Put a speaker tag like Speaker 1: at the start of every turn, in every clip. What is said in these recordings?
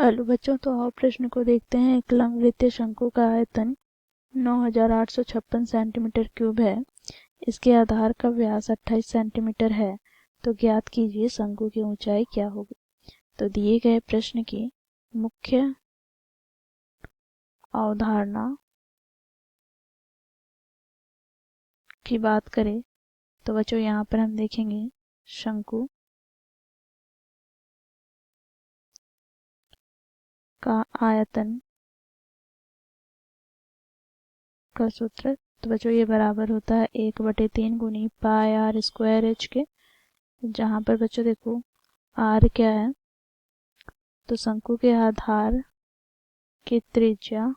Speaker 1: Hello बच्चों, तो आओ प्रश्न को देखते हैं। एक लंबवृत्तीय शंकु का आयतन 9856 सेंटीमीटर क्यूब है। इसके आधार का व्यास 28 सेंटीमीटर है। तो ज्ञात कीजिए शंकु की ऊंचाई क्या होगी। तो दिए गए प्रश्न की मुख्य अवधारणा की बात करें तो बच्चों यहाँ पर हम देखेंगे शंकु का आयतन का सूत्र। तो बच्चों ये बराबर होता है 1/3 गुनी पाई आर स्क्वायर एच के, जहाँ पर बच्चों देखो आर क्या है, तो शंकु के आधार की त्रिज्या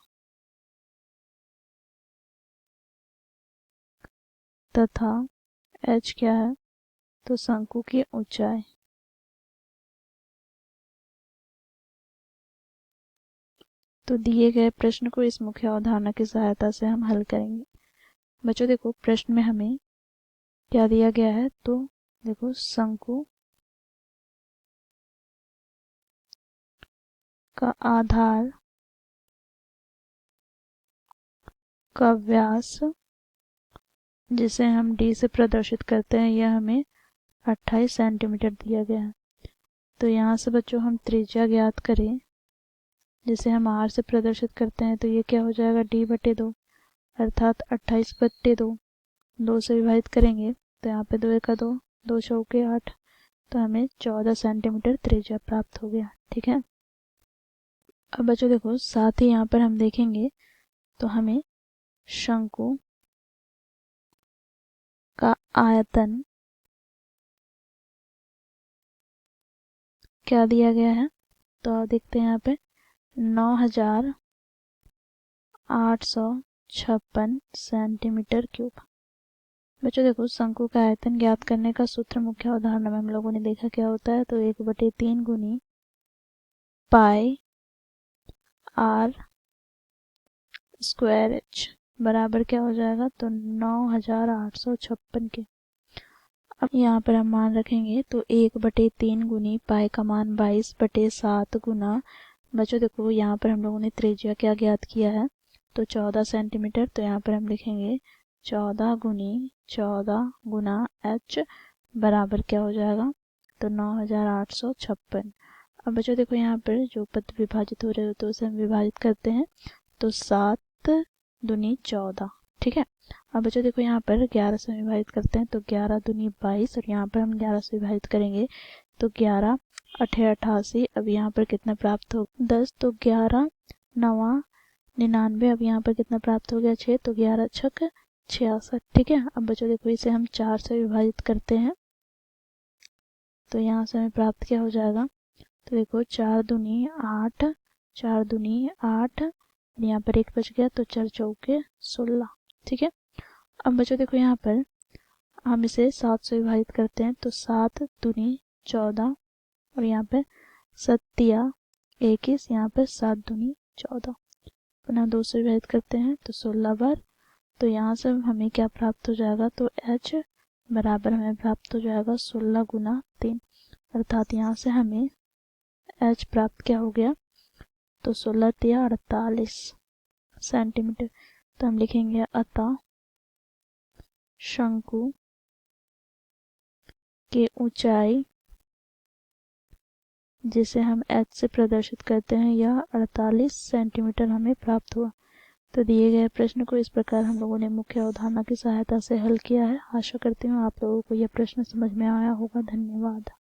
Speaker 1: तथा एच क्या है, तो शंकु की ऊंचाई। तो दिए गए प्रश्न को इस मुख्य अवधारणा की सहायता से हम हल करेंगे। बच्चों देखो प्रश्न में हमें क्या दिया गया है, तो देखो शंकु का आधार का व्यास जिसे हम डी से प्रदर्शित करते हैं, यह हमें 28 सेंटीमीटर दिया गया है। तो यहाँ से बच्चों हम त्रिज्या ज्ञात करें जिसे हम आर से प्रदर्शित करते हैं, तो ये क्या हो जाएगा d/2, अर्थात 28/2। 2 से विभाजित करेंगे तो यहाँ पे 2 का 2, 2 चौके 8, तो हमें 14 सेंटीमीटर त्रिज्या प्राप्त हो गया। ठीक है। अब बच्चों देखो साथ ही यहाँ पर हम देखेंगे तो हमें शंकु का आयतन क्या दिया गया है, तो देखते हैं यहाँ पे 9856 सेंटीमीटर क्यूब। बच्चों देखो शंकु का आयतन ज्ञात करने का सूत्र मुख्य अवधारणा में हम लोगों ने देखा क्या होता है, तो 1/3 गुनी पाई आर स्क्वायर एच बराबर क्या हो जाएगा, तो 9856 के। अब यहाँ पर हम मान रखेंगे तो 1/3 गुनी पाई का मान 22/7 गुना, बच्चों देखो यहाँ पर हम लोगों ने त्रिज्या क्या ज्ञात किया है, तो 14 सेंटीमीटर। तो यहाँ पर हम लिखेंगे 14 गुनी 14 गुना एच बराबर क्या हो जाएगा, तो 9856। अब बच्चों देखो यहाँ पर जो पद विभाजित हो रहे होते हैं उसे हम विभाजित करते हैं, तो 7 दूनी 14। ठीक है। अब बच्चों देखो यहाँ पर 11 से विभाजित करते हैं, तो 11 दूनी 22, और यहाँ पर हम 11 से विभाजित करेंगे तो 11 8 88। अब यहाँ पर कितना प्राप्त हो 10, तो 11 9 99। अब यहाँ पर कितना प्राप्त हो गया 6, तो 11 छक 66। ठीक है। अब बच्चों देखो इसे हम 4 से विभाजित करते हैं, तो यहाँ से हमें प्राप्त क्या हो जाएगा, तो देखो 4 दूनी 8, 4 दूनी 8, यहाँ पर 1 बच गया, तो 4 चौके 16। ठीक है। अब बच्चों देखो यहाँ पर हम इसे 7 से विभाजित करते हैं, तो 7 दूनी 14, और यहाँ पे 7 21, यहाँ पर 7 दूनी 14। पुनः 2 से विभाजित करते हैं तो 16 बार। तो यहाँ से हमें क्या प्राप्त हो जाएगा, तो h बराबर हमें प्राप्त हो जाएगा 16 गुना 3, अर्थात यहाँ से हमें h प्राप्त क्या हो गया, तो 16 तिया 48 सेंटीमीटर। तो हम लिखेंगे अतः शंकु की ऊंचाई जिसे हम h से प्रदर्शित करते हैं, यह 48 सेंटीमीटर हमें प्राप्त हुआ। तो दिए गए प्रश्न को इस प्रकार हम लोगों ने मुख्य अवधारणा की सहायता से हल किया है। आशा करती हूँ आप लोगों को यह प्रश्न समझ में आया होगा। धन्यवाद।